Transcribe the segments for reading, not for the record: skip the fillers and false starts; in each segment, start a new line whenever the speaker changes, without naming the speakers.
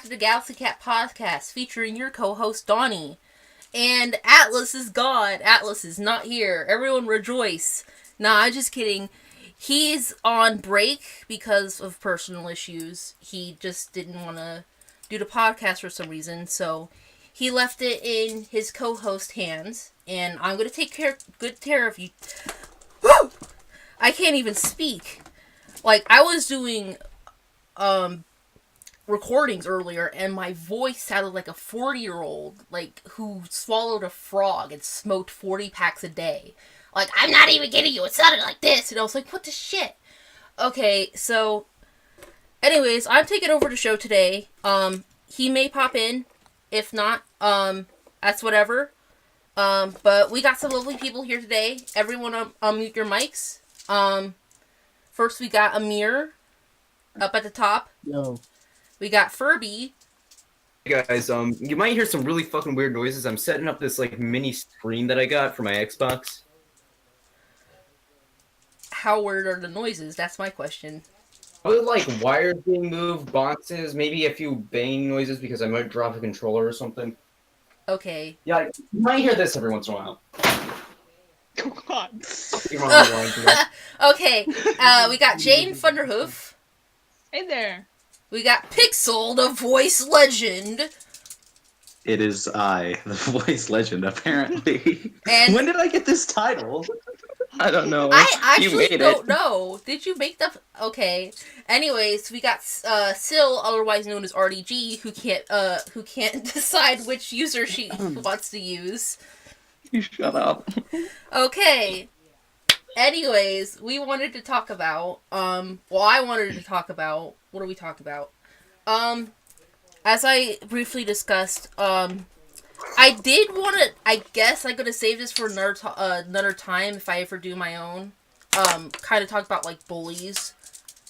to the Galaxy Cat podcast featuring your co-host Dawny. And Atlas is gone. Atlas is not here. Everyone rejoice. Nah, I'm just kidding. He's on break because of personal issues. He just didn't want to do the podcast for some reason, so he left it in his co-host hands, and I'm going to take good care of you. Woo! I can't even speak. Like, I was doing recordings earlier, and my voice sounded like a 40-year-old, like, who swallowed a frog and smoked 40 packs a day. Like, I'm not even kidding you, it sounded like this, and I was like, what the shit? Okay, so, anyways, I'm taking over the show today. He may pop in, if not, that's whatever. But we got some lovely people here today. Everyone unmute your mics. First we got Amir, up at the top.
Yo.
We got Furby.
Hey guys, you might hear some really fucking weird noises. I'm setting up this, like, mini screen that I got for my Xbox.
How weird are the noises? That's my question.
Probably, like, wires being moved, boxes, maybe a few banging noises because I might drop a controller or something.
Okay.
Yeah, you might hear this every once in a while.
Oh god.
Okay, we got Jane Thunderhoof.
Hey there.
We got Pixel, the voice legend.
It is I, the voice legend, apparently.
And
when did I get this title? I don't know.
I
You
actually
made
don't
it.
know. Did you make the... Okay. Anyways, we got Sil, otherwise known as RDG, who can't decide which user she wants to use.
You shut up.
Okay. Anyways, we wanted to talk about, I wanted to talk about, what do we talk about? As I briefly discussed, I did want to, I guess I'm going to save this for another time if I ever do my own, kind of talk about, like, bullies,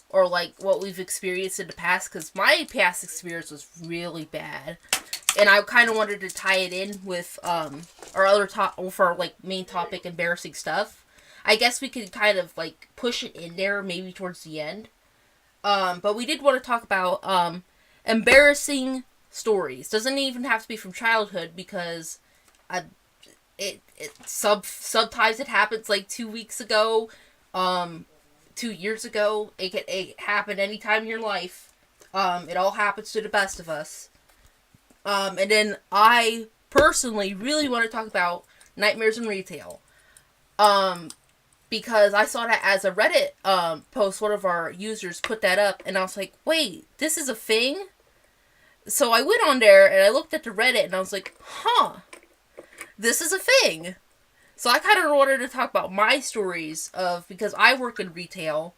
or, like, what we've experienced in the past, because my past experience was really bad. And I kind of wanted to tie it in with, our other main topic, embarrassing stuff. I guess we could kind of, like, push it in there, maybe towards the end. But we did want to talk about, embarrassing stories. Doesn't even have to be from childhood, because, sometimes it happens, like, 2 weeks ago, 2 years ago. It happened anytime in your life. It all happens to the best of us. And then I personally really want to talk about nightmares in retail. Because I saw that as a Reddit post, one of our users put that up, and I was like, wait, this is a thing? So I went on there, and I looked at the Reddit, and I was like, huh, this is a thing. So I kind of wanted to talk about my stories because I work in retail.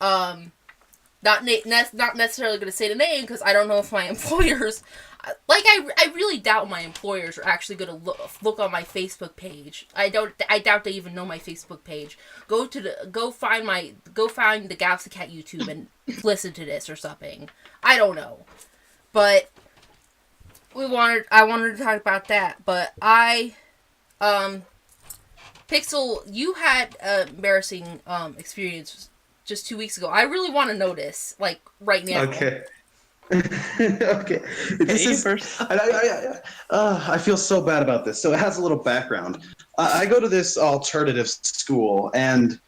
Not necessarily going to say the name, because I don't know if my employers... Like, I really doubt my employers are actually going to look on my Facebook page. I doubt they even know my Facebook page. Go find the Galaxy Cat YouTube and listen to this or something. I don't know. But I wanted to talk about that. But Pixel, you had an embarrassing experience just 2 weeks ago. I really want to know this, like, right now.
Okay. Okay. This is first. I feel so bad about this. So it has a little background. I go to this alternative school, and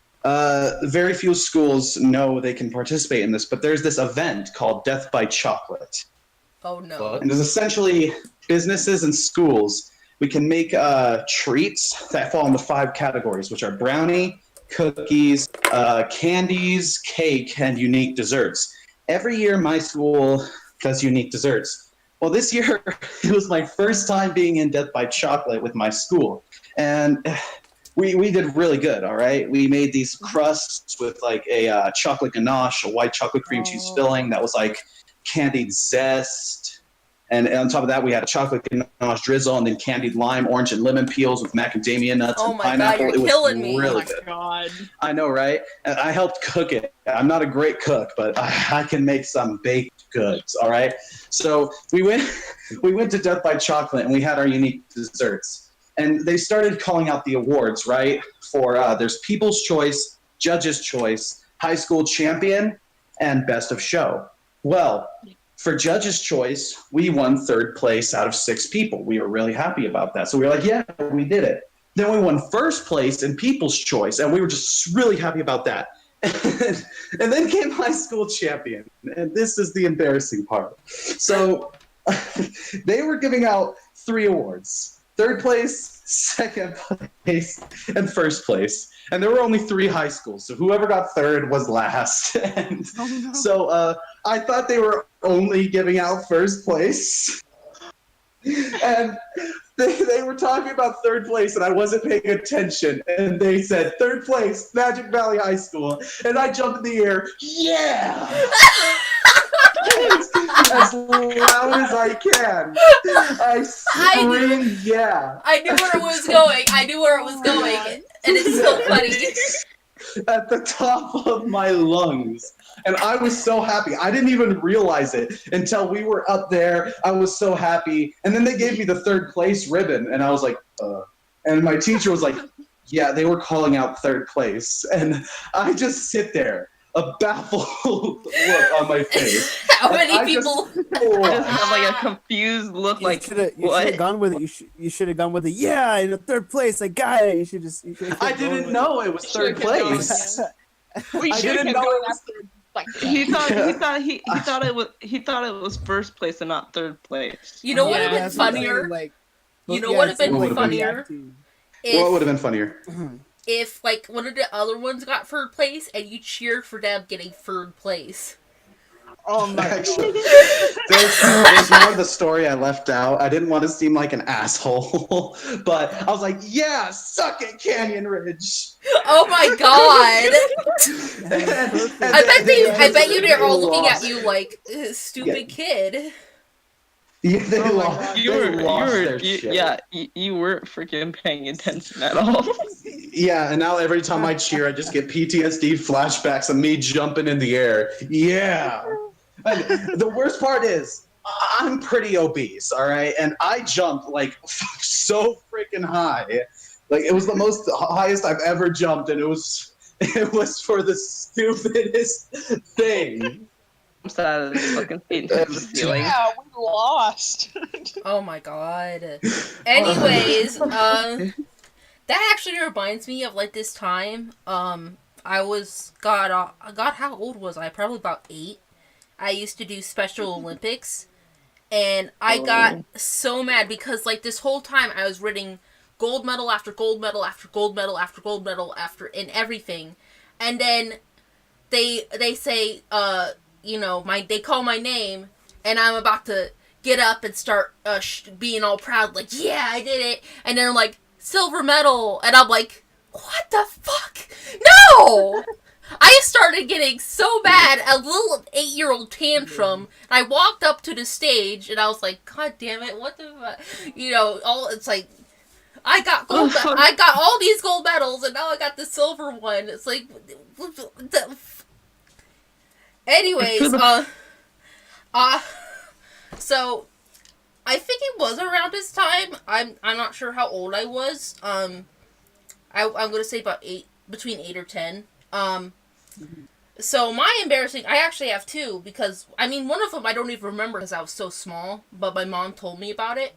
very few schools know they can participate in this, but there's this event called Death by Chocolate.
Oh, no.
And there's essentially businesses and schools. We can make treats that fall into 5 categories, which are brownie, cookies, candies, cake, and unique desserts. Every year my school does unique desserts. Well, this year it was my first time being in Death by Chocolate with my school. And we did really good, all right? We made these crusts with like a chocolate ganache, a white chocolate cream cheese filling that was like candied zest. And on top of that, we had a chocolate ganache drizzle and then candied lime, orange, and lemon peels with macadamia nuts and pineapple.
God, you're killing me.
Really
Oh
good.
my god.
I know, right? And I helped cook it. I'm not a great cook, but I can make some baked goods, all right? So we went to Death by Chocolate, and we had our unique desserts. And they started calling out the awards, right? For there's People's Choice, Judge's Choice, High School Champion, and Best of Show. Well, For judge's choice, we won 3rd place out of 6 people. We were really happy about that. So we were like, yeah, we did it. Then we won 1st place in people's choice, and we were just really happy about that. And then came high school champion, and this is the embarrassing part. So they were giving out 3 awards: 3rd place, 2nd place, and 1st place. And there were only 3 high schools, so whoever got 3rd was last. And so I thought they were only giving out 1st place. And they were talking about 3rd place, and I wasn't paying attention. And they said, 3rd place, Magic Valley High School. And I jumped in the air, yeah! As loud as I can. I screamed, yeah.
I knew where it was going. And it's so funny.
At the top of my lungs. And I was so happy. I didn't even realize it until we were up there. I was so happy. And then they gave me the 3rd place ribbon. And I was like, And my teacher was like, yeah, they were calling out 3rd place. And I just sit there, a baffled look on my face.
How many people?
Just have like a confused look, like
you should have gone with it. You should have gone with it. Yeah, in the 3rd place, I got it. You should just.
I didn't know it was 3rd place.
We
I
should have
didn't
kept
know
going
it was
after.
he thought it was 1st place and not 3rd place.
You know what would have been
that's what I'm saying,
funnier?
like,
You know what would have been
What would've been
funnier?
What would have been funnier?
If like one of the other ones got 3rd place and you cheered for them getting 3rd place.
Oh my
Actually,
god.
there's more of the story I left out. I didn't want to seem like an asshole, but I was like, yeah, suck it, Canyon Ridge.
Oh my god!
And
I bet you they're all looking
lost.
at you like stupid kid.
Yeah, they
Oh my
lost.
God.
They lost their shit.
You weren't freaking paying attention at all.
Yeah, and now every time I cheer, I just get PTSD flashbacks of me jumping in the air. Yeah. And the worst part is, I'm pretty obese, all right? And I jumped, like, so freaking high. Like, it was the most highest I've ever jumped, and it was for the stupidest thing.
I'm sad at his fucking feet into the ceiling.
Yeah, we lost.
Oh my god. Anyways, that actually reminds me of like this time. I was God, how old was I? Probably about 8. I used to do Special Olympics, and I got so mad because like this whole time I was winning gold medal after gold medal after gold medal after gold medal after in everything, and then they say they call my name, and I'm about to get up and start being all proud like, yeah, I did it, and then I'm like, silver medal, and I'm like, what the fuck? No! I started getting so bad, a little 8-year-old tantrum, and I walked up to the stage, and I was like, god damn it, what the fuck? It's like, I got all these gold medals, and now I got the silver one. It's like, anyways, so, I think it was around this time, I'm not sure how old I was, I'm gonna say between 8 or 10, so my embarrassing, I actually have 2, because, one of them I don't even remember because I was so small, but my mom told me about it,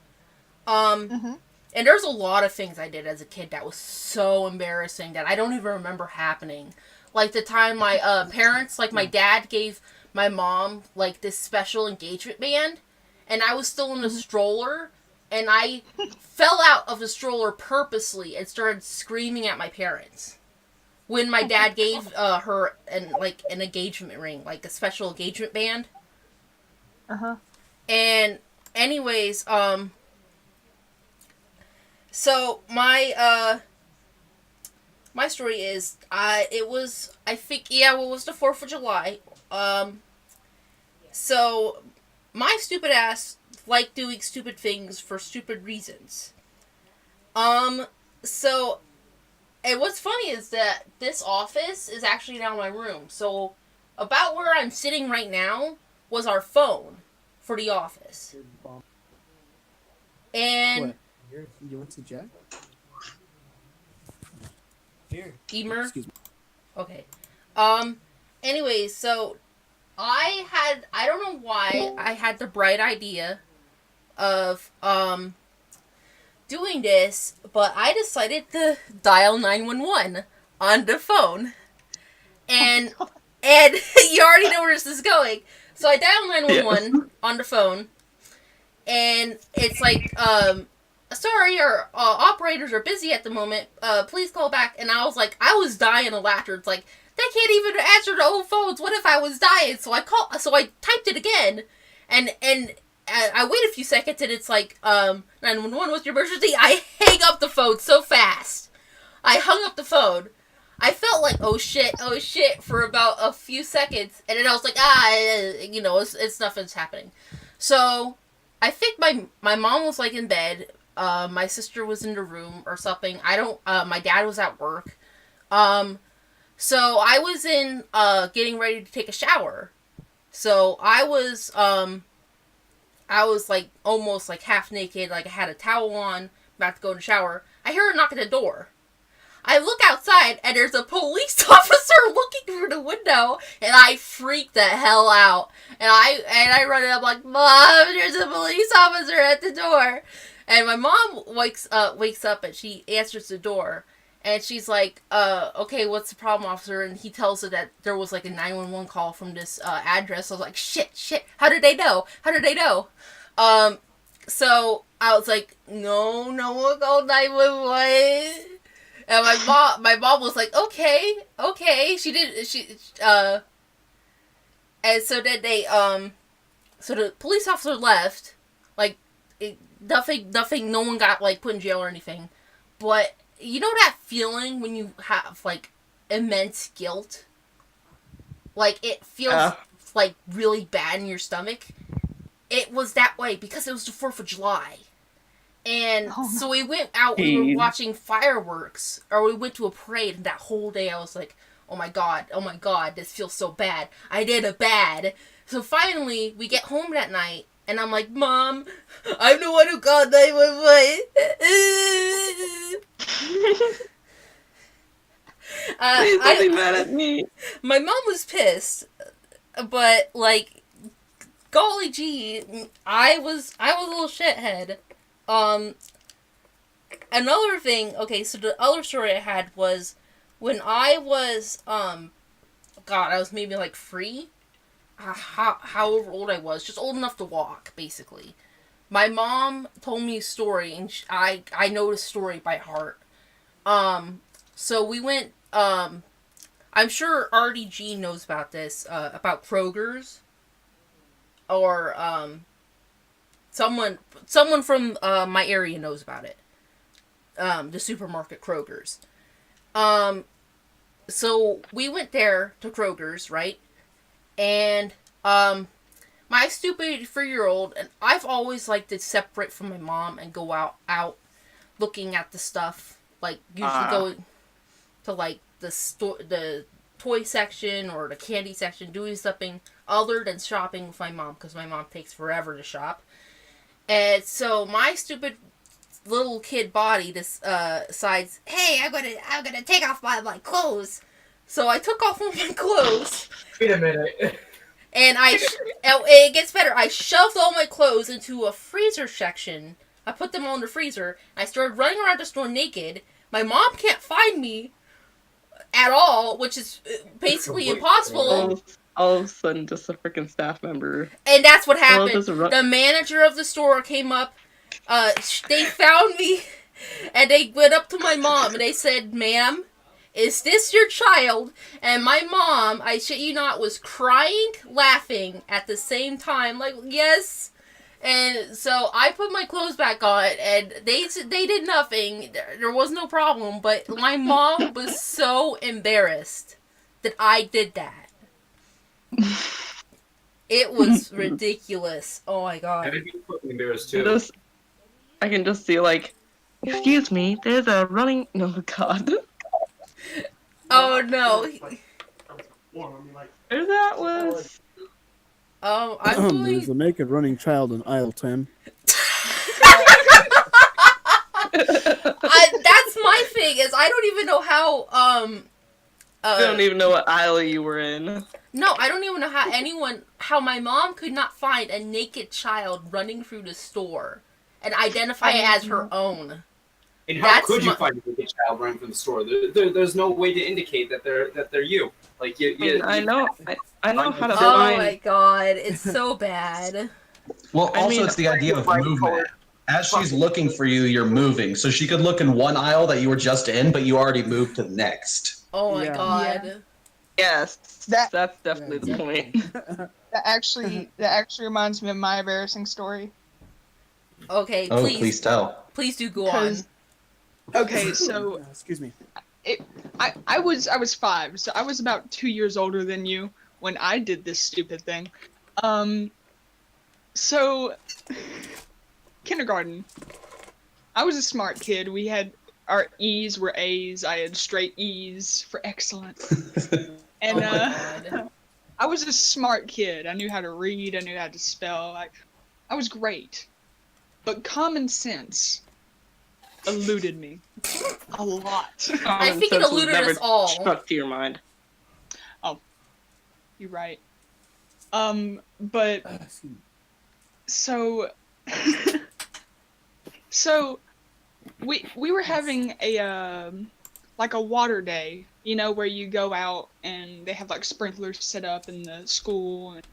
and there's a lot of things I did as a kid that was so embarrassing that I don't even remember happening, like the time my, parents, like my dad gave my mom, like, this special engagement band, and I was still in the stroller, and I fell out of the stroller purposely and started screaming at my parents. When my dad gave her an engagement ring, like a special engagement band. And anyways, so my my story is it was the 4th of July. So my stupid ass liked doing stupid things for stupid reasons. So and what's funny is that this office is actually now my room. So, about where I'm sitting right now was our phone for the office. And...
What? You want to Jack? Here.
Emer?
Excuse me.
Okay. Anyways, so... I don't know why I had the bright idea of doing this, but I decided to dial 911 on the phone. And and you already know where this is going. So I dial 911 on the phone, and it's like, sorry, our operators are busy at the moment. Please call back. And I was like, I was dying of laughter. It's like, they can't even answer the old phones. What if I was dying? So I typed it again, and I wait a few seconds, and it's like, 911, what's your emergency? I hang up the phone so fast. I hung up the phone. I felt like, oh shit, for about a few seconds, and then I was like, it's nothing's happening. So, I think my mom was like in bed, my sister was in the room or something. My dad was at work. So I was getting ready to take a shower. So I was like almost like half naked, like I had a towel on, about to go in the shower. I hear a knock at the door. I look outside, and there's a police officer looking through the window, and I freak the hell out. And I run in, I'm like, Mom, there's a police officer at the door. And my mom wakes up, and she answers the door. And she's like, okay, what's the problem, officer? And he tells her that there was like a 911 call from this address. I was like, shit, how did they know? So I was like, no one called 911. And my mom was like, okay. And so then so the police officer left, like, nothing, no one got, like, put in jail or anything. But, you know that feeling when you have, like, immense guilt? Like, it feels, like, really bad in your stomach? It was that way because it was the 4th of July. And so we went out, we were watching fireworks, or we went to a parade, and that whole day I was like, oh my god, this feels so bad. I did it bad. So finally, we get home that night, and I'm like, Mom, I'm the one who called 911.
Please don't be mad at me.
My mom was pissed, but, like, golly gee, I was a little shithead. Another thing, okay, so the other story I had was when I was, I was maybe like 3, however old I was, just old enough to walk, basically. My mom told me a story, and I know the story by heart. So we went, I'm sure RDG knows about this, about Kroger's, or, Someone from my area knows about it. The supermarket Kroger's. So we went there to Kroger's, right? And my stupid 3-year-old, and I've always liked to separate from my mom and go out looking at the stuff, like usually going to like the toy section or the candy section, doing something other than shopping with my mom, because my mom takes forever to shop. And so my stupid little kid body decides, hey, I'm gonna take off my clothes. So I took off all my clothes.
Wait a minute.
And it gets better. I shoved all my clothes into a freezer section. I put them all in the freezer. I started running around the store naked. My mom can't find me at all, which is basically impossible.
All of a sudden, just a freaking staff member.
And that's what happened. The manager of the store came up. They found me, and they went up to my mom, and they said, ma'am, is this your child? And my mom, I shit you not, was crying, laughing at the same time. Like, yes. And so I put my clothes back on, and they did nothing. There was no problem. But my mom was so embarrassed that I did that. It was ridiculous. Oh my god.
I'd be fucking embarrassed too.
I can just see, like, excuse me, there's a running. No, God.
Oh no.
There that was.
I'm going.
There's a naked running child in aisle 10.
That's my thing. Is I don't even know how.
I don't even know what aisle you were in.
No, I don't even know how my mom could not find a naked child running through the store and identify it as her own.
And how could you find a naked child running from the store? There's no way to indicate that they're you. Like
I know how to
Oh
find.
my god, it's so bad.
Well,
I
also
mean,
it's the idea of movement. As she's looking for you, you're moving. So she could look in one aisle that you were just in, but you already moved to the next.
Oh my
Yeah.
god.
Yeah.
Yes,
That-
that's definitely the point.
That actually reminds me of my embarrassing story.
Okay,
Oh,
please
please tell.
please do go on.
Okay, so
Excuse me.
I was 5, so I was about 2 years older than you when I did this stupid thing. So kindergarten. I was a smart kid. We had our E's were A's. I had straight E's for excellent. And
Oh my god.
I was a smart kid. I knew how to read. I knew how to spell. I was great. But common sense eluded me a lot.
I think it eluded us all.
Struck to your mind.
You're right. But
Excuse me.
so so we were having a like a water day, you know, where you go out and they have like sprinklers set up in the school and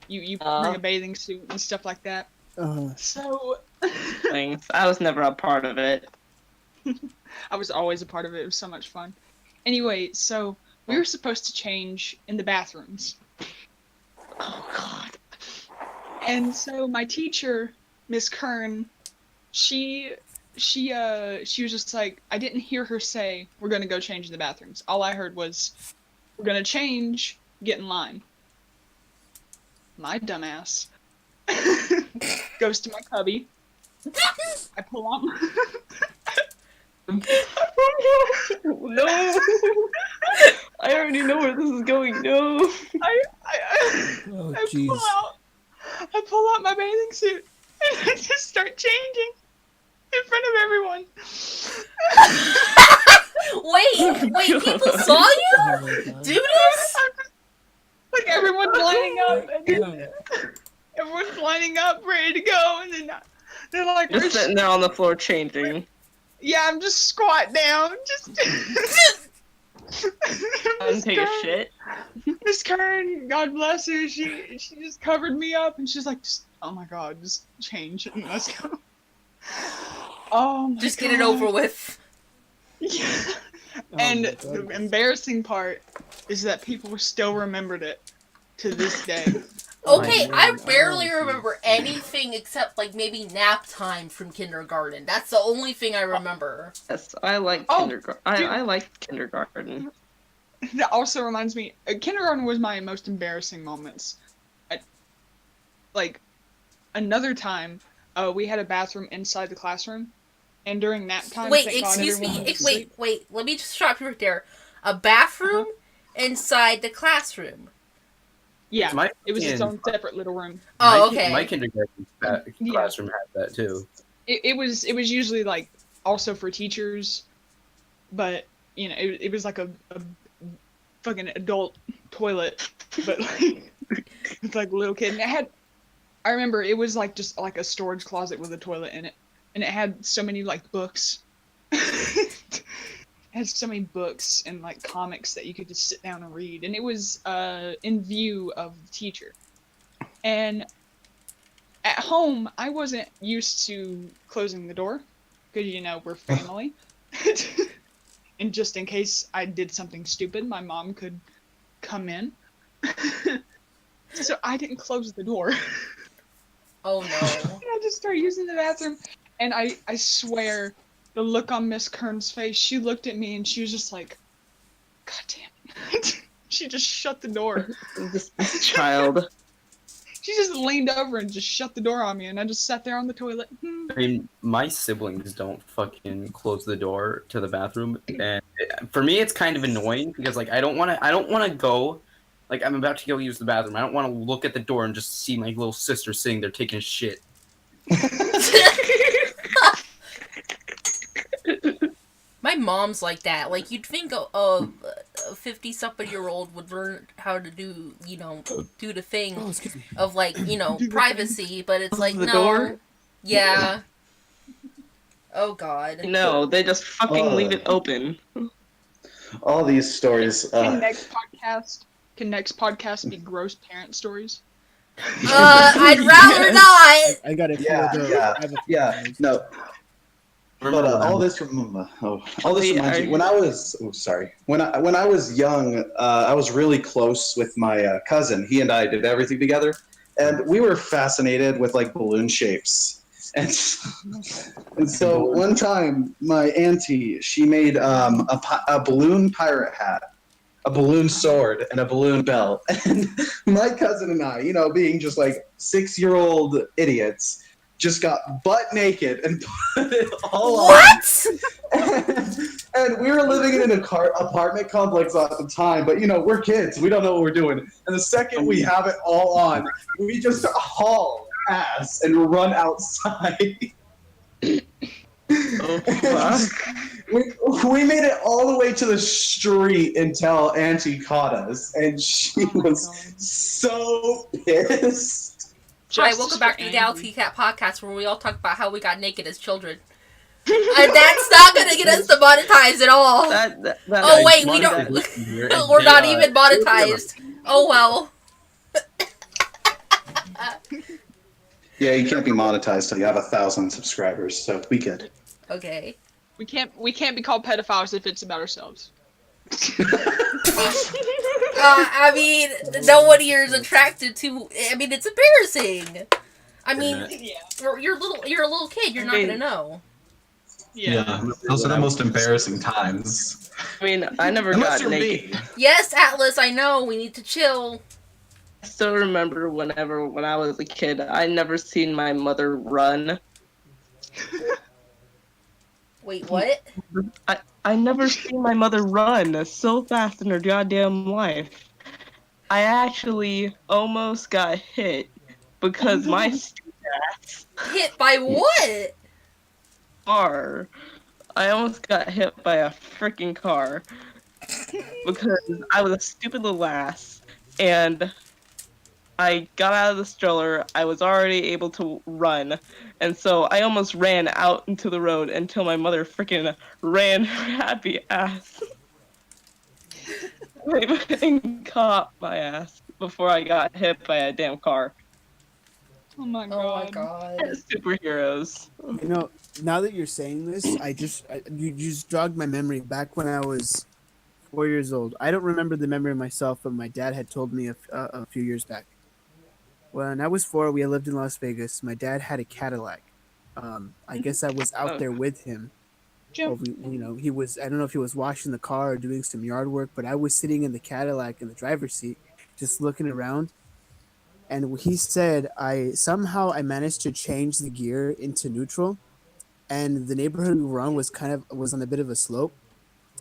you bring a bathing suit and stuff like that. So
Things. I was never a part of it.
I was always a part of it. It was so much fun. Anyway, so we were supposed to change in the bathrooms.
Oh God.
And so my teacher, Miss Kern, she was just like, I didn't hear her say, we're gonna go change in the bathrooms. All I heard was, we're gonna change, get in line. My dumbass goes to my cubby. I pull out my...
No. I already know where this is going. No.
I
Oh,
I
jeez.
pull out my bathing suit and I just start changing in front of everyone.
Wait, people saw you
Oh my God.
do this?
Like everyone's lining up, and then everyone's lining up, ready to go, and then they're like,
Just sitting there on the floor changing.
"Yeah, I'm just squat down, just."
I didn't take a shit.
Miss Kern, God bless her, she just covered me up, and she's like, "Oh my God, just change and let's go." Oh my
Just
God.
get it over with.
Yeah.
Oh
And
my
the
God.
embarrassing part is that people still remembered it to this day.
Okay,
Oh,
I
man.
barely
Oh,
remember anything except like maybe nap time from kindergarten. That's the only thing I remember.
Yes, I like
Oh,
kindergarten. I like kindergarten.
That also reminds me, kindergarten was my most embarrassing moments. Like, another time, we had a bathroom inside the classroom, and during nap time,
Wait,
thank God
excuse
everyone
me.
was asleep.
Wait. Let me just stop you right there. A bathroom inside the classroom.
Yeah,
My
it was its
fucking-
own separate little room.
Oh,
my,
okay.
My kindergarten
Yeah.
classroom had that too.
It was usually like also for teachers, but you know it was like a fucking adult toilet, but like it's like a little kid. And I remember it was like just like a storage closet with a toilet in it, and it had so many like books. It had so many books and like comics that you could just sit down and read, and it was in view of the teacher. And at home, I wasn't used to closing the door because you know we're family, and just in case I did something stupid, my mom could come in. So I didn't close the door.
Oh no.
And I just started using the bathroom, and I swear, the look on Miss Kern's face, she looked at me and she was just like, God damn it. She just shut the door.
This child.
She just leaned over and just shut the door on me, and I just sat there on the toilet.
I mean, my siblings don't fucking close the door to the bathroom, and for me, it's kind of annoying because like I don't want to go. Like I'm about to go use the bathroom. I don't want to look at the door and just see my little sister sitting there taking a shit.
My mom's like that. Like you'd think of 50-something-year-old would learn how to do, do the thing
Oh, excuse me.
of, like, privacy, but it's like,
The
no.
door?
Yeah. Oh, God.
No, they just fucking leave
Oh.
it open.
All these stories.
Can next podcast be gross parent stories?
I'd rather not!
I got it.
Yeah. No. But all this reminds me. When I was when I was young, I was really close with my cousin. He and I did everything together, and we were fascinated with like balloon shapes. And so one time, my auntie, she made a balloon pirate hat, a balloon sword, and a balloon belt. And my cousin and I, being just like 6-year-old idiots, just got butt naked and put it all on.
What?
And we were living in an apartment complex at the time, but we're kids. We don't know what we're doing. And the second we have it all on, we just haul ass and run outside.
Oh, fuck.
We made it all the way to the street until Auntie caught us, and she was so pissed.
Hi, welcome back to the Dawnycast podcast, where we all talk about how we got naked as children. And that's not gonna get us demonetized at all. Oh wait, we don't. We're not even monetized. Oh well.
Yeah, you can't be monetized till you have 1,000 subscribers, so we good.
Okay.
We can't be called pedophiles if it's about ourselves.
I mean, no one here is attracted to. I mean, it's embarrassing. I mean, you're a little kid. You're not gonna know.
Yeah, those are the most embarrassing times.
I mean, I never
Unless
got
you're
naked.
me.
Yes, Atlas. I know. We need to chill.
I still remember when I was a kid, I never seen my mother run.
Wait, what?
I never seen my mother run so fast in her goddamn life. I actually almost got hit because my stupid ass
Hit by what?
car. I almost got hit by a freaking car because I was a stupid little ass, and I got out of the stroller. I was already able to run, and so I almost ran out into the road until my mother freaking ran her happy ass and caught my ass before I got hit by a damn car.
Oh my god.
Oh my god.
Superheroes.
Now that you're saying this, you just jogged my memory back when I was 4 years old. I don't remember the memory myself, but my dad had told me a few years back. When I was 4, we lived in Las Vegas. My dad had a Cadillac. I guess I was out there with him. He was. I don't know if he was washing the car or doing some yard work, but I was sitting in the Cadillac in the driver's seat, just looking around. And he said I managed to change the gear into neutral, and the neighborhood we were on was on a bit of a slope,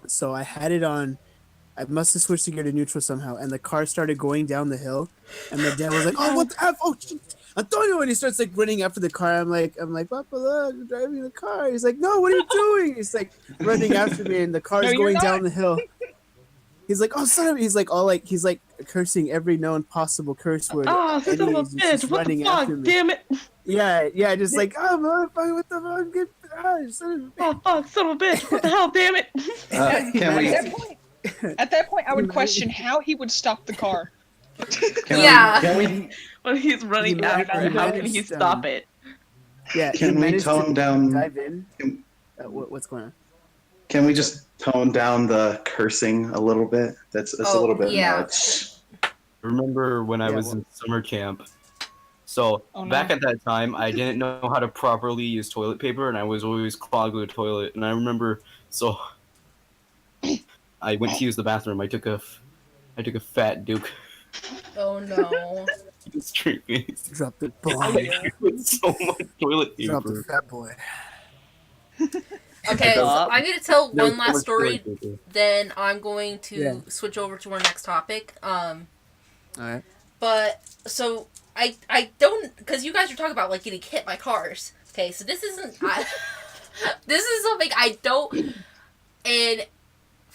so I had it on. I must have switched the gear to neutral somehow, and the car started going down the hill. And my dad was like, "Oh, what the f? Oh, Antonio!" And he starts like running after the car. I'm like, "Papa, look, I'm driving the car." He's like, "No, what are you doing?" He's like running after me, and the car's going down the hill. He's like, "Oh, son of," he's like cursing every known possible curse word.
Oh, son of a
He's just
bitch! What the
running
fuck?
after me.
Damn it!
Yeah, just like, "Oh, motherfucker, what the fuck? Get, son of a bitch."
Oh fuck, son of a bitch! What the hell? Damn it!
Can we?
At that point, I would question how he would stop the car.
Can we?
When he's running after him, how can he stop it?
Yeah,
Can we tone down?
Dive in. What's going on?
Can we just tone down the cursing a little bit? That's a little bit much.
I remember when I was in summer camp. So back at that time, I didn't know how to properly use toilet paper, and I was always clogging the toilet. And I remember, so I went to use the bathroom. I took a fat Duke.
Oh no.
Drop the bomb.
With so much toilet paper.
Drop the fat boy.
Okay, so I'm going to tell one last story,
paper.
then I'm going to switch over to our next topic.
Alright.
But, so, I don't, because you guys are talking about, like, getting hit by cars. Okay, so this isn't, this is something I don't, and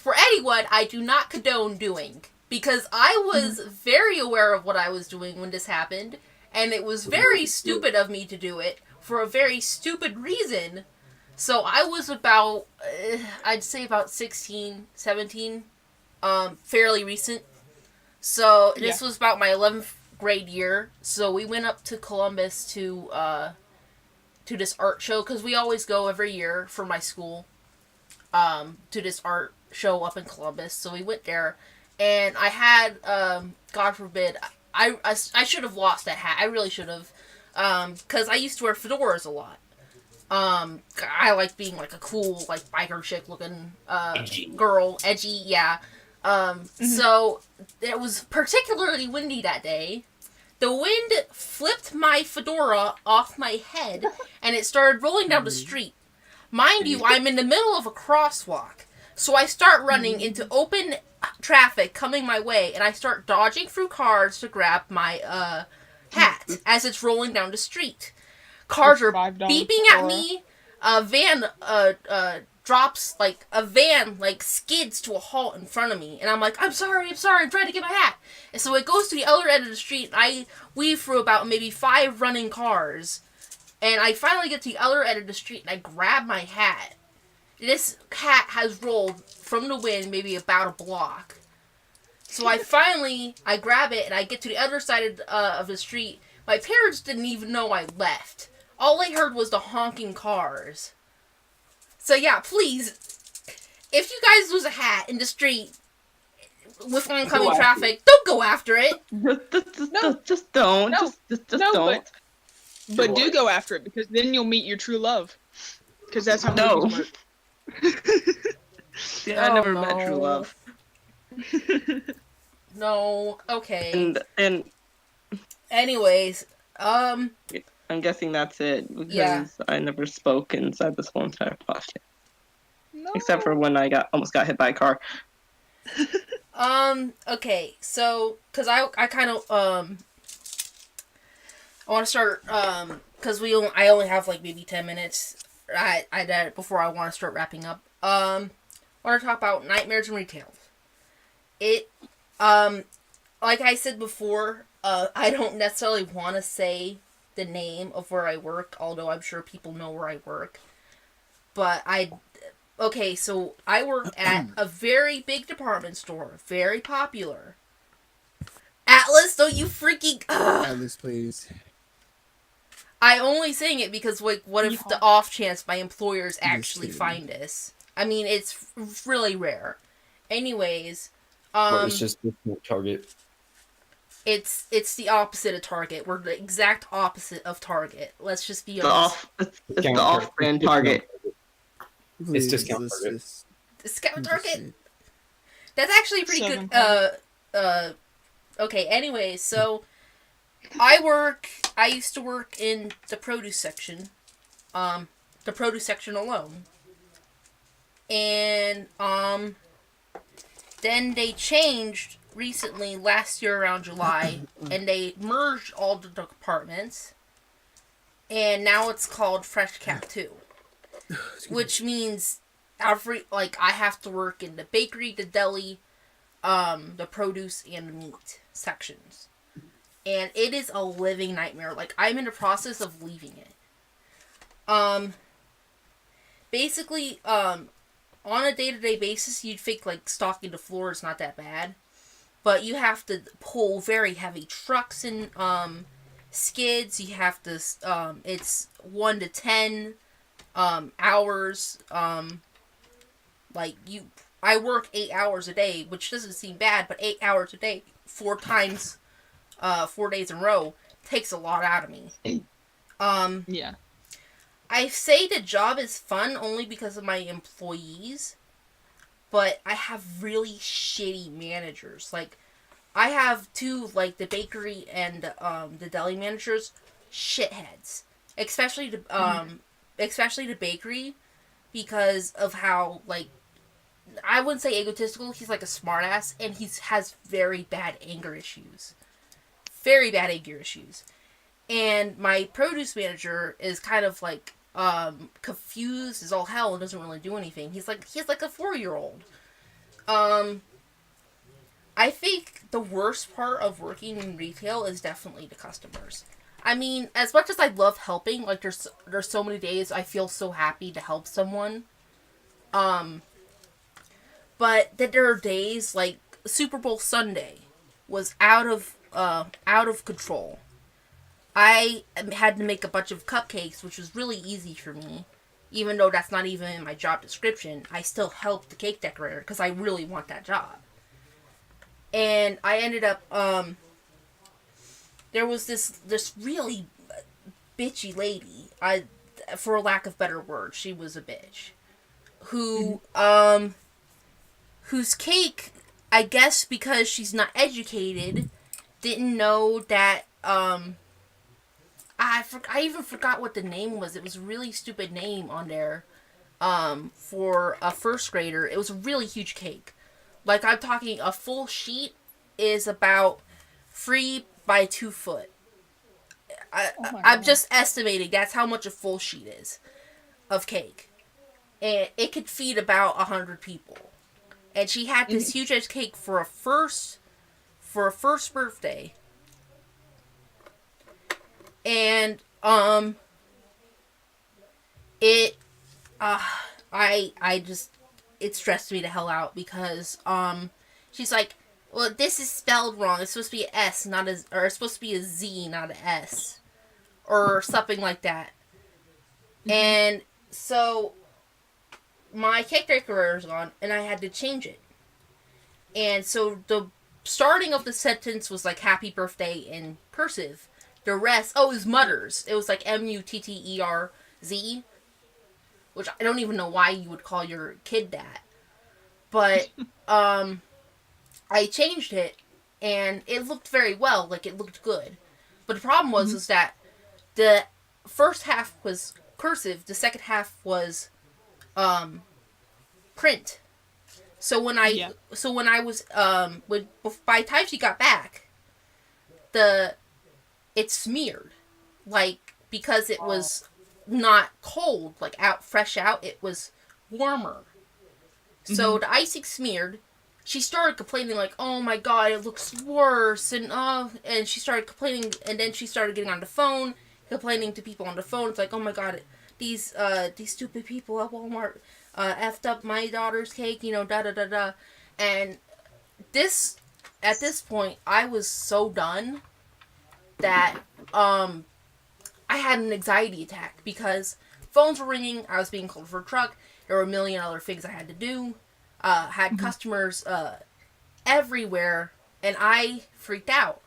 for anyone I do not condone doing. Because I was very aware of what I was doing when this happened, and it was very stupid of me to do it for a very stupid reason. So I was about, I'd say about 16, 17, fairly recent. So this was about my 11th grade year. So we went up to Columbus to this art show, because we always go every year for my school, to this art show up in Columbus. So we went there, and I had, God forbid, I should have lost that hat. I really should have, because I used to wear fedoras a lot. I like being like a cool, like biker chick looking, girl, edgy, yeah. So it was particularly windy that day. The wind flipped my fedora off my head, and it started rolling down the street. Mind you, I'm in the middle of a crosswalk, so I start running into open traffic coming my way, and I start dodging through cars to grab my, hat as it's rolling down the street. Cars are beeping at me. A van, drops, like, a van, like, skids to a halt in front of me. And I'm like, I'm sorry, I'm trying to get my hat. And so it goes to the other end of the street, and I weave through about maybe 5 running cars. And I finally get to the other end of the street, and I grab my hat. This hat has rolled from the wind maybe about a block. So I grab it, and I get to the other side of the street. My parents didn't even know I left. All they heard was the honking cars. So yeah, please, if you guys lose a hat in the street with oncoming traffic, don't go after it.
Just don't.
No.
Just
No,
don't.
But do go after it, because then you'll meet your true love. Because that's how
No.
movies work.
See, I never met true love.
No, okay.
And
Anyways,
I'm guessing that's it, because I never spoke inside this whole entire podcast.
No.
Except for when I almost got hit by a car.
okay, so, cause I kind of, I want to start, cause I only have, like, maybe 10 minutes, I did it before I want to start wrapping up. I want to talk about Nightmares in Retail. It, like I said before, I don't necessarily want to say the name of where I work, although I'm sure people know where I work. But okay, so I work at a very big department store, very popular. Atlas, don't you freaking...
Atlas, please.
I only saying it because, like, what if the off chance my employers actually find this? I mean, it's really rare. Anyways,
it's just Target.
It's the opposite of Target. We're the exact opposite of Target. Let's just be honest.
It's the off-brand Target.
It's discount Target.
Discount Target? That's actually pretty good. Okay, anyway, so I used to work in the produce section. The produce section alone. And, then they changed recently, last year around July, and they merged all the departments, and now it's called Fresh Cap 2. Which means I have to work in the bakery, the deli, the produce, and the meat sections. And it is a living nightmare. Like, I'm in the process of leaving it. Basically, on a day-to-day basis, you'd think, like, stocking the floor is not that bad. But you have to pull very heavy trucks and, skids. You have to, it's 1 to 10, hours. I work 8 hours a day, which doesn't seem bad, but 8 hours a day, 4 times, 4 days in a row, takes a lot out of me.
Yeah.
I say the job is fun only because of my employees, but I have really shitty managers. Like, I have 2, like, the bakery and, the deli managers, shitheads. Especially the bakery, because of how, like, I wouldn't say egotistical, he's like a smartass, and he has very bad anger issues. Very bad anger issues. And my produce manager is kind of, like, confused as all hell and doesn't really do anything. He's like a 4-year-old. Um, I think the worst part of working in retail is definitely the customers. I mean, as much as I love helping, like there's so many days I feel so happy to help someone. Um, but then there are days like Super Bowl Sunday was out of control. I had to make a bunch of cupcakes, which was really easy for me. Even though that's not even in my job description, I still helped the cake decorator because I really want that job. And I ended up, there was this really bitchy lady, for lack of better words, she was a bitch, who, whose cake, I guess because she's not educated, didn't know that, I even forgot what the name was. It was a really stupid name on there, for a first grader. It was a really huge cake. Like, I'm talking, a full sheet is about 3 by 2 foot. I'm just estimating that's how much a full sheet is of cake. And it could feed about 100 people. And she had this huge ass cake for a first birthday. And, it, it stressed me the hell out because, she's like, well, this is spelled wrong. It's supposed to be an S, or it's supposed to be a Z, not an S. Or something like that. And so, my cake decorator was on, and I had to change it. And so, the starting of the sentence was like, happy birthday in cursive. The rest, it was Mutters. It was like Mutterz, which I don't even know why you would call your kid that. But, I changed it, and it looked very well, like it looked good. But the problem was, is that the first half was cursive, the second half was, print. So when I was, by the time she got back, it smeared. Like, because it was not cold, like fresh out, it was warmer. So the icing smeared. She started complaining, like, oh my god, it looks worse, and she started complaining, and then she started getting on the phone, complaining to people on the phone. It's like, oh my god, these stupid people at Walmart, effed up my daughter's cake, da da da da. And at this point, I was so done that, I had an anxiety attack, because phones were ringing, I was being called for a truck, there were a million other things I had to do, had customers, everywhere, and I freaked out.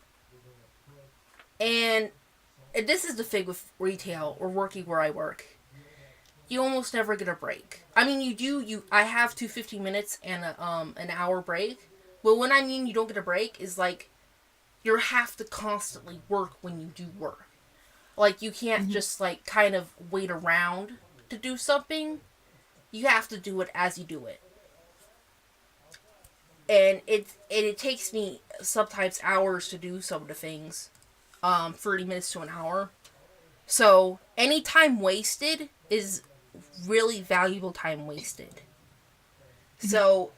And this is the thing with retail, or working where I work. You almost never get a break. I mean, I have 2 15 minutes and an hour break. But when I mean you don't get a break, is like, you have to constantly work when you do work. Like, you can't just, like, kind of wait around to do something. You have to do it as you do it. And it takes me sometimes hours to do some of the things. 30 minutes to an hour. So, any time wasted is really valuable time wasted. So,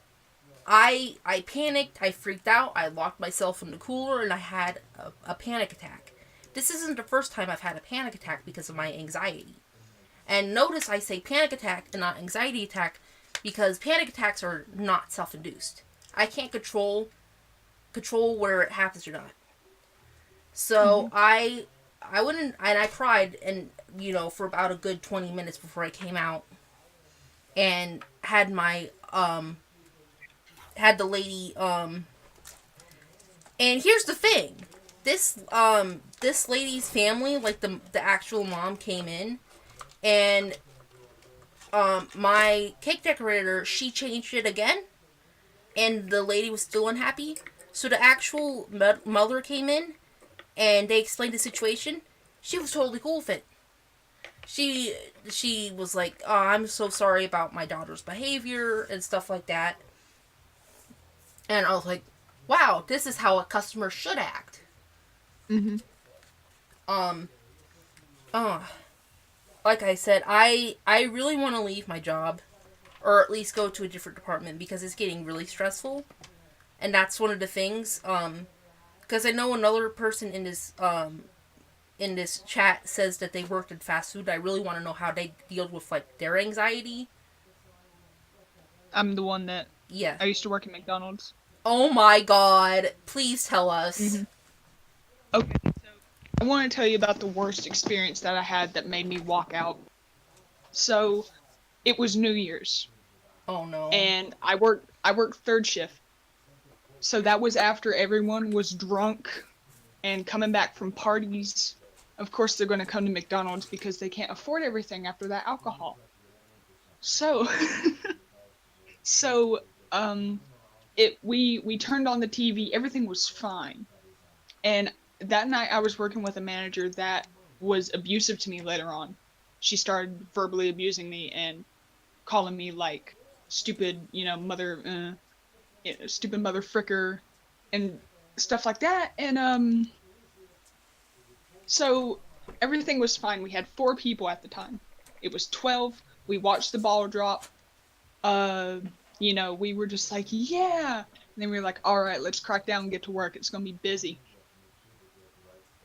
I panicked, I freaked out, I locked myself in the cooler, and I had a panic attack. This isn't the first time I've had a panic attack because of my anxiety. And notice I say panic attack and not anxiety attack, because panic attacks are not self-induced. I can't control where it happens or not. So I wouldn't, and I cried, and for about a good 20 minutes before I came out, and had my had the lady, and here's the thing, this lady's family, like the actual mom, came in, and my cake decorator, she changed it again, and the lady was still unhappy. So the actual mother came in, and they explained the situation. She was totally cool with it. She was like, oh, I'm so sorry about my daughter's behavior and stuff like that. And I was like, wow, this is how a customer should act. Like I said, I really want to leave my job. or at least go to a different department because it's getting really stressful. And that's one of the things. Because I know another person in this chat says that they worked in fast food. I really want to know how they deal with like their anxiety.
I'm the one that
Yeah.
I used to work at McDonald's.
Oh my god! Please tell us.
Mhm. Okay, so I want to tell you about the worst experience that I had that made me walk out. So it was New Year's,
Oh no.
and I worked third shift. So that was after everyone was drunk and coming back from parties. Of course, they're going to come to McDonald's because they can't afford everything after that alcohol. So, so we turned on the TV. Everything was fine, and that night I was working with a manager that was abusive to me later on. She started verbally abusing me and calling me like stupid, mother, stupid mother fricker, and stuff like that. And so everything was fine. We had 4 people at the time. It was 12. We watched the ball drop. We were just like, yeah. And then we were like, all right, let's crack down and get to work. It's gonna be busy.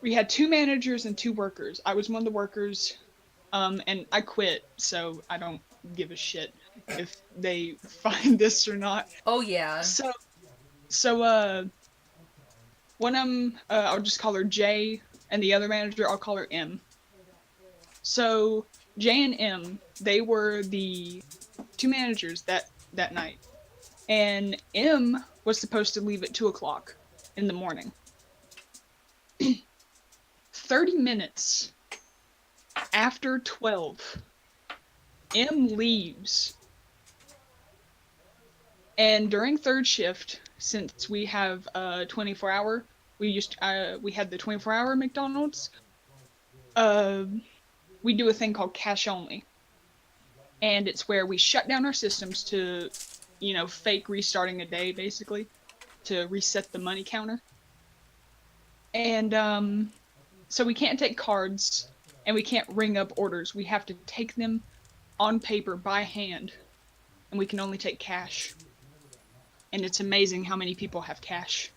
We had 2 managers and 2 workers. I was one of the workers, and I quit, so I don't give a shit if they find this or not.
Oh yeah.
So one of them, I'll just call her J, and the other manager, I'll call her M. So J and M, they were the 2 managers that night, and M was supposed to leave at 2:00 in the morning. 30 minutes after 12, M leaves. And during third shift, since we have 24-hour, we had the 24-hour McDonald's. We do a thing called cash only, and it's where we shut down our systems to, fake restarting a day basically, to reset the money counter. And so we can't take cards, and we can't ring up orders. We have to take them on paper by hand, and we can only take cash. And it's amazing how many people have cash.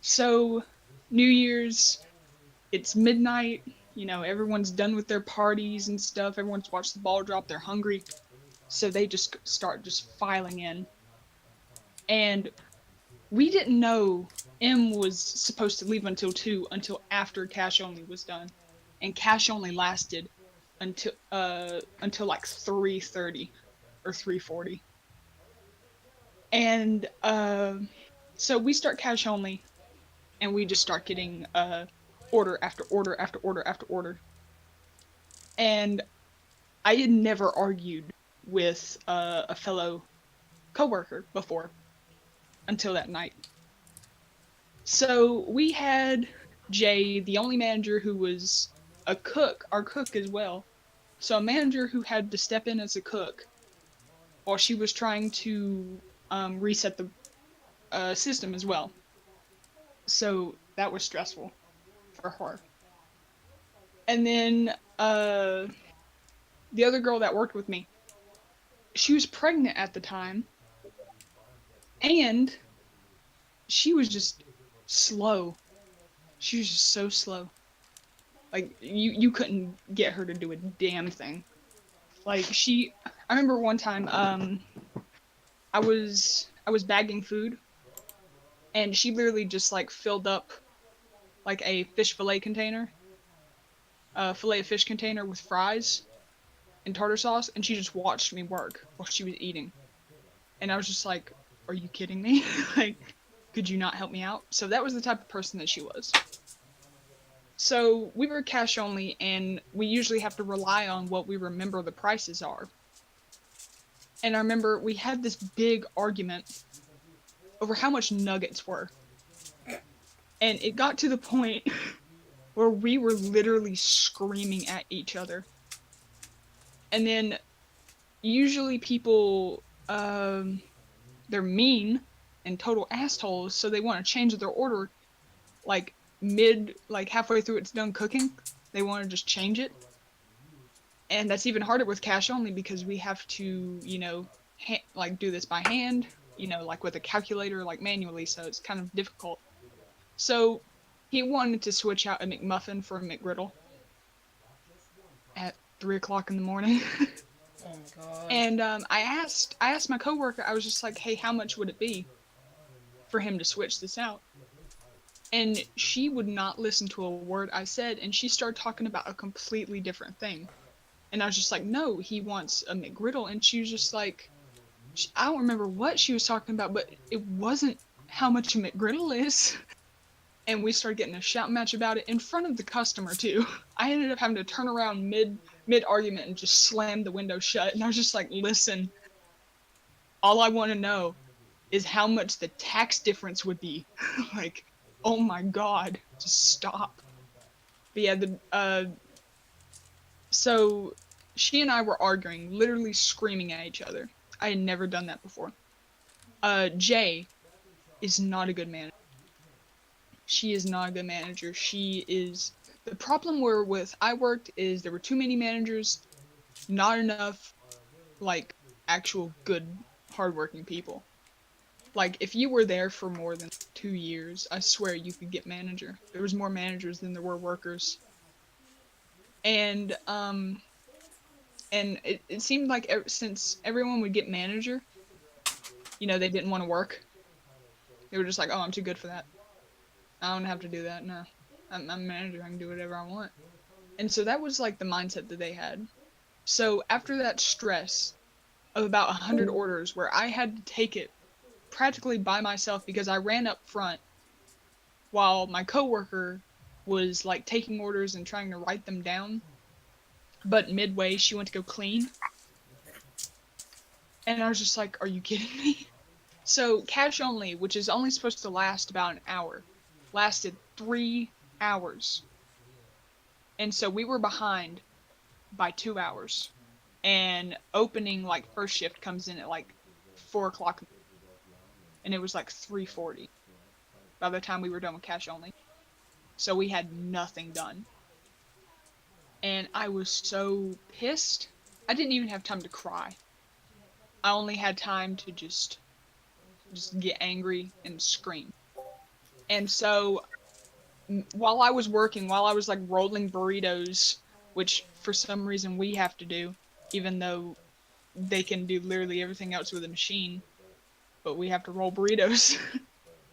So, New Year's, it's midnight, everyone's done with their parties and stuff, everyone's watched the ball drop, they're hungry, so they just start just filing in. And we didn't know M was supposed to leave until 2, until after cash only was done. And cash only lasted until like 3:30 or 3:40. And so we start cash only, and we just start getting order after order after order after order. And I had never argued with a fellow coworker before until that night. So we had Jay, the only manager who was a cook, our cook as well. So a manager who had to step in as a cook while she was trying to reset the system as well. So that was stressful for her. And then the other girl that worked with me, she was pregnant at the time, and she was just slow. She was just so slow. Like, you couldn't get her to do a damn thing. Like, I remember one time, I was bagging food, and she literally just, like, filled up, like, a fish fillet container, a fillet of fish container with fries and tartar sauce, and she just watched me work while she was eating. And I was just like, are you kidding me? Like, could you not help me out? So that was the type of person that she was. So we were cash only, and we usually have to rely on what we remember the prices are. And I remember we had this big argument over how much nuggets were. And it got to the point where we were literally screaming at each other. And then usually people, they're mean and total assholes, so they want to change their order like halfway through it's done cooking. They want to just change it. And that's even harder with cash only because we have to, like do this by hand, like with a calculator, like manually. So it's kind of difficult. So he wanted to switch out a McMuffin for a McGriddle at 3 o'clock in the morning.
Oh my god.
And I asked my coworker, I was just like, hey, how much would it be for him to switch this out? And she would not listen to a word I said, and she started talking about a completely different thing. And I was just like, no, he wants a McGriddle. And she was just like, I don't remember what she was talking about, but it wasn't how much a McGriddle is. And we started getting a shout match about it in front of the customer too. I ended up having to turn around mid argument and just slam the window shut. And I was just like, listen, all I want to know is how much the tax difference would be. Like, oh my god, just stop. But yeah, so she and I were arguing, literally screaming at each other. I had never done that before. Jay is not a good manager. She is not a good manager. The problem with I worked is there were too many managers, not enough, like, actual good, hardworking people. Like, if you were there for more than 2 years, I swear you could get manager. There was more managers than there were workers. And it seemed like since everyone would get manager, they didn't want to work. They were just like, oh, I'm too good for that. I don't have to do that, no. I'm manager, I can do whatever I want. And so that was like the mindset that they had. So after that stress of about 100 orders where I had to take it practically by myself because I ran up front while my coworker was like taking orders and trying to write them down, but midway she went to go clean. And I was just like, are you kidding me? So cash only, which is only supposed to last about an hour, lasted 3 hours. And so we were behind by 2 hours. And opening, like, first shift comes in at like 4 o'clock. And it was like 3:40 by the time we were done with cash only. So we had nothing done. And I was so pissed. I didn't even have time to cry. I only had time to just get angry and scream. And so while I was working, while I was like rolling burritos, which for some reason we have to do, even though they can do literally everything else with a machine, but we have to roll burritos.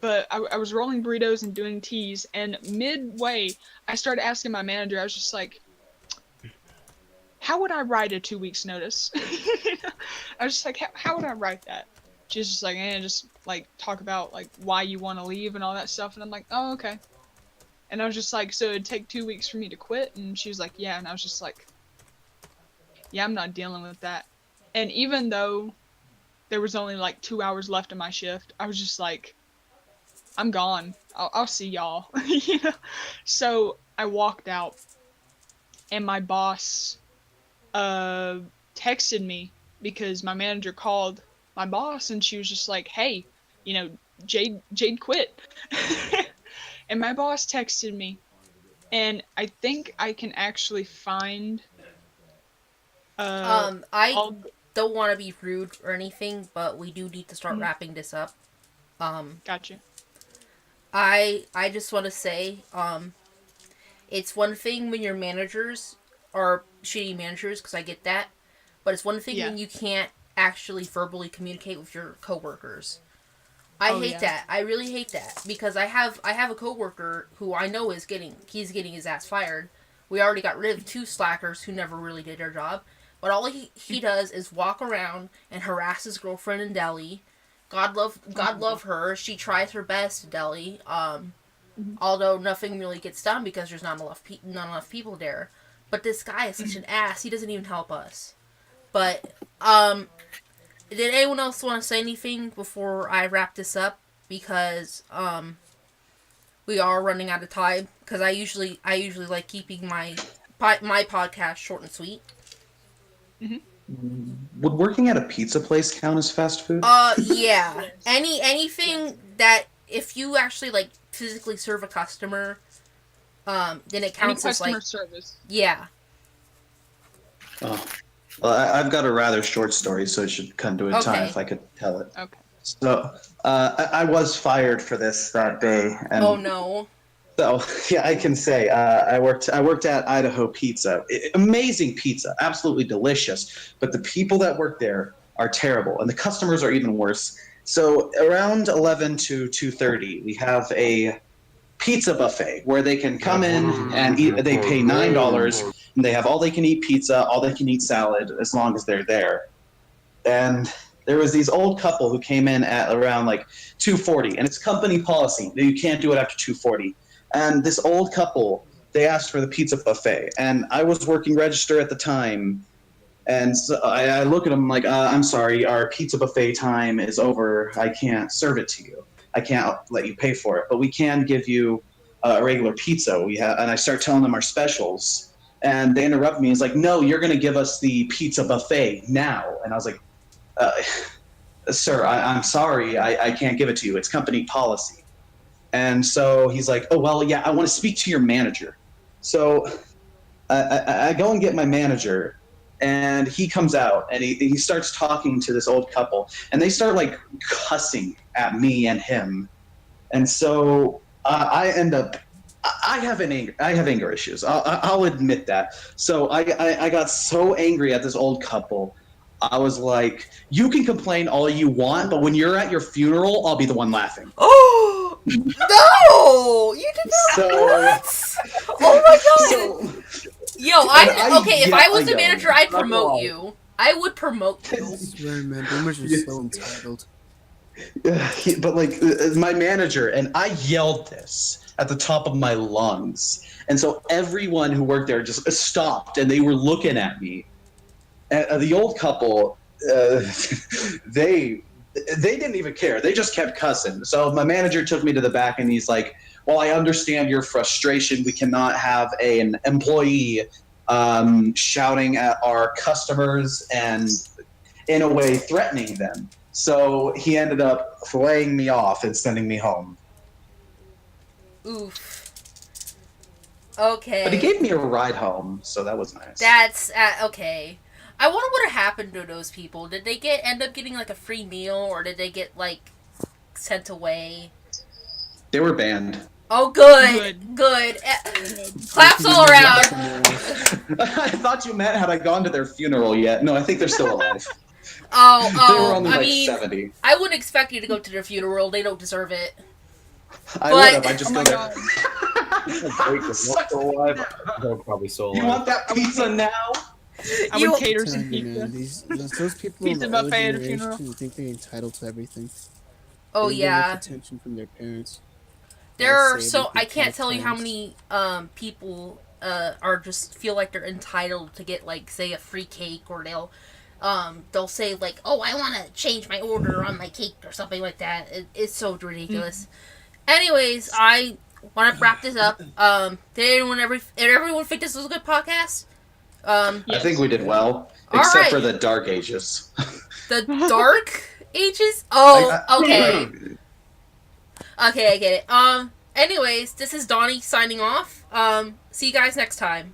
But I was rolling burritos and doing teas, and midway, I started asking my manager, I was just like, how would I write a 2 weeks notice? I was just like, how would I write that? She's just like, just like talk about like why you want to leave and all that stuff. And I'm like, oh, okay. And I was just like, so it'd take 2 weeks for me to quit? And she was like, yeah. And I was just like, yeah, I'm not dealing with that. And even though there was only like 2 hours left in my shift, I was just like, I'm gone. I'll see y'all. So I walked out, and my boss texted me because my manager called my boss, and she was just like, hey, Jade quit. And my boss texted me, and I think I can actually find
I don't want to be rude or anything, but we do need to start wrapping this up.
Gotcha.
I just want to say, it's one thing when your managers are shitty managers, because I get that, but it's one thing when you can't actually verbally communicate with your coworkers. I hate that. I really hate that, because I have a coworker who I know he's getting his ass fired. We already got rid of 2 slackers who never really did their job, but all he does is walk around and harass his girlfriend in Delhi. God love her. She tries her best in Delhi. Although nothing really gets done because there's not enough people there. But this guy is such an ass. He doesn't even help us. But did anyone else want to say anything before I wrap this up? Because we are running out of time. Because I usually like keeping my podcast short and sweet.
Would working at a pizza place count as fast food?
Yeah. Anything that if you actually like physically serve a customer, then it counts as like
customer service.
Yeah.
Oh. Well, I've got a rather short story, so it should come to a time
Okay.
if I could tell it.
Okay.
So, I was fired for this that day, and
Oh no.
so yeah, I can say I worked at Idaho Pizza. Amazing pizza, absolutely delicious. But the people that work there are terrible, and the customers are even worse. So around 11 to 2:30, we have a pizza buffet where they can come in and eat. They pay $9, and they have all they can eat pizza, all they can eat salad, as long as they're there. And there was these old couple who came in at around like 2:40, and it's company policy that you can't do it after 2:40. And this old couple, they asked for the pizza buffet, and I was working register at the time. And so I look at them like, I'm sorry, our pizza buffet time is over. I can't serve it to you. I can't let you pay for it, but we can give you a regular pizza. And I start telling them our specials, and they interrupt me. It's like, no, you're going to give us the pizza buffet now. And I was like, uh, sir, I'm sorry, I can't give it to you. It's company policy. And so he's like, oh, well, yeah, I want to speak to your manager. So I go and get my manager, and he comes out, and he starts talking to this old couple, and they start like cussing at me and him. And so I end up, I have anger issues. I'll admit that. So I got so angry at this old couple. I was like, you can complain all you want, but when you're at your funeral, I'll be the one laughing.
Oh no! You did not.
So-
What? Oh my god!
So,
Yo, if I was the
yelled.
manager, I'd
Not gonna
promote
lie.
you. I would promote you.
I swear, man, boomers are so entitled.
but like my manager, and I yelled this at the top of my lungs, and so everyone who worked there just stopped, and they were looking at me. And the old couple, they didn't even care. They just kept cussing. So my manager took me to the back, and he's like, well, I understand your frustration. We cannot have an employee shouting at our customers and in a way threatening them. So he ended up flaying me off and sending me home.
Oof. Okay.
But he gave me a ride home, so that was nice.
That's okay. I wonder what happened to those people. Did they end up getting like a free meal, or did they get like sent away?
They were banned.
Oh, good. Claps all around.
I thought you meant had I gone to their funeral yet. No, I think they're still alive. They were
Oh,
only
I
like
mean,
70.
I wouldn't expect you to go to their funeral. They don't deserve it.
I
but-
would have. I just
Oh
go
my
there.
god.
Still alive. They're probably still alive.
You want that pizza now?
I
You-
would cater
I'm
some
telling you, man,
pizza.
those people in
Pizza
the older
buffet at a
generation
funeral.
who think they're entitled to everything.
Oh
They get enough
yeah.
attention from their parents.
There are
say
so I
everything
can't
5
tell you how
times.
many people are just feel like they're entitled to get like say a free cake, or they'll say like, oh, I want to change my order on my cake or something like that. It's so ridiculous. Anyways, I want to wrap this up. Did everyone think this was a good podcast?
I think we did well,
All
except
right.
for the dark ages.
The Dark Ages? Oh, okay.
I-
Okay, I get it. Anyways, this is Dawny signing off. See you guys next time.